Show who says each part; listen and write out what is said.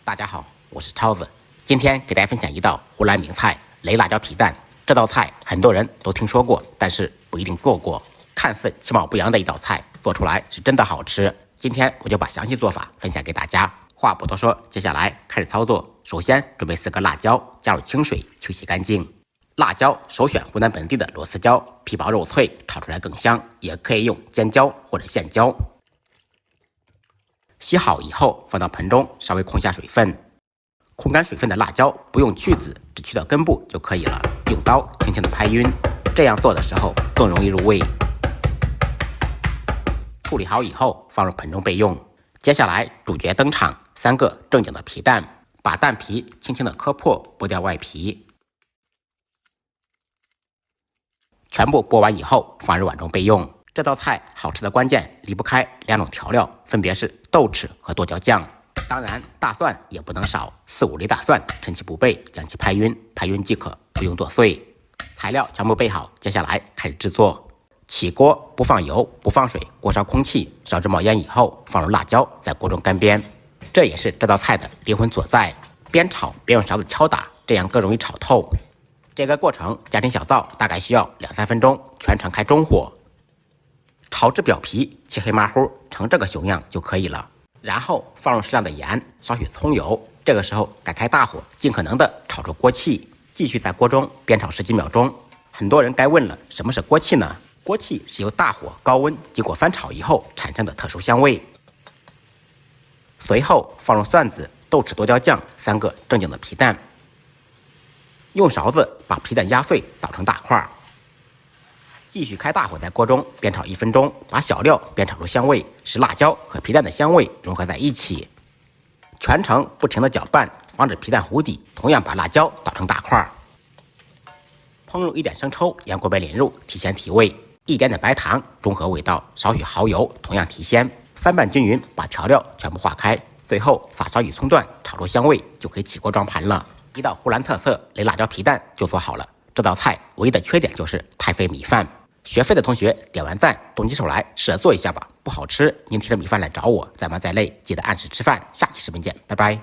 Speaker 1: 大家好，我是超子，今天给大家分享一道湖南名菜雷辣椒皮蛋。这道菜很多人都听说过，但是不一定做过。看似其貌不扬的一道菜，做出来是真的好吃。今天我就把详细做法分享给大家。话不多说，接下来开始操作。首先准备4个辣椒，加入清水去洗干净。辣椒首选湖南本地的螺丝椒，皮薄肉脆，炒出来更香。也可以用尖椒或者线椒。洗好以后，放到盆中，稍微控下水分。控干水分的辣椒不用去籽，只去掉根部就可以了。用刀轻轻的拍匀，这样做的时候更容易入味。处理好以后，放入盆中备用。接下来主角登场，3个正经的皮蛋，把蛋皮轻轻的磕破，剥掉外皮。全部剥完以后，放入碗中备用。这道菜好吃的关键离不开2种调料，分别是豆豉和剁椒酱。当然，大蒜也不能少，4、5粒大蒜，趁其不备将其拍匀，拍匀即可，不用剁碎。材料全部备好，接下来开始制作。起锅，不放油，不放水，锅烧空气，烧至冒烟以后，放入辣椒，在锅中干煸。这也是这道菜的灵魂所在。边炒边用勺子敲打，这样更容易炒透。这个过程家庭小灶大概需要2、3分钟，全程开中火。炒至表皮漆黑麻糊成这个熊样就可以了。然后放入适量的盐，少许葱油。这个时候改开大火，尽可能的炒出锅气，继续在锅中煸炒10几秒钟。很多人该问了，什么是锅气呢？锅气是由大火高温经过翻炒以后产生的特殊香味。随后放入蒜子、豆豉、剁椒酱3个正经的皮蛋，用勺子把皮蛋压碎，捣成大块。继续开大火，在锅中煸炒1分钟，把小料煸炒出香味，使辣椒和皮蛋的香味融合在一起。全程不停的搅拌，防止皮蛋糊底。同样把辣椒捣成大块。烹入1点生抽，将锅边淋入，提鲜提味。1点点白糖，中和味道。少许蚝油，同样提鲜。翻拌均匀，把调料全部化开。最后撒少许葱段，炒出香味，就可以起锅装盘了。一道湖南特色雷辣椒皮蛋就做好了。这道菜唯一的缺点就是太费米饭。学废的同学点完赞，动起手来，试着做一下吧。不好吃，您提着米饭来找我，再忙再累，记得按时吃饭。下期视频见，拜拜。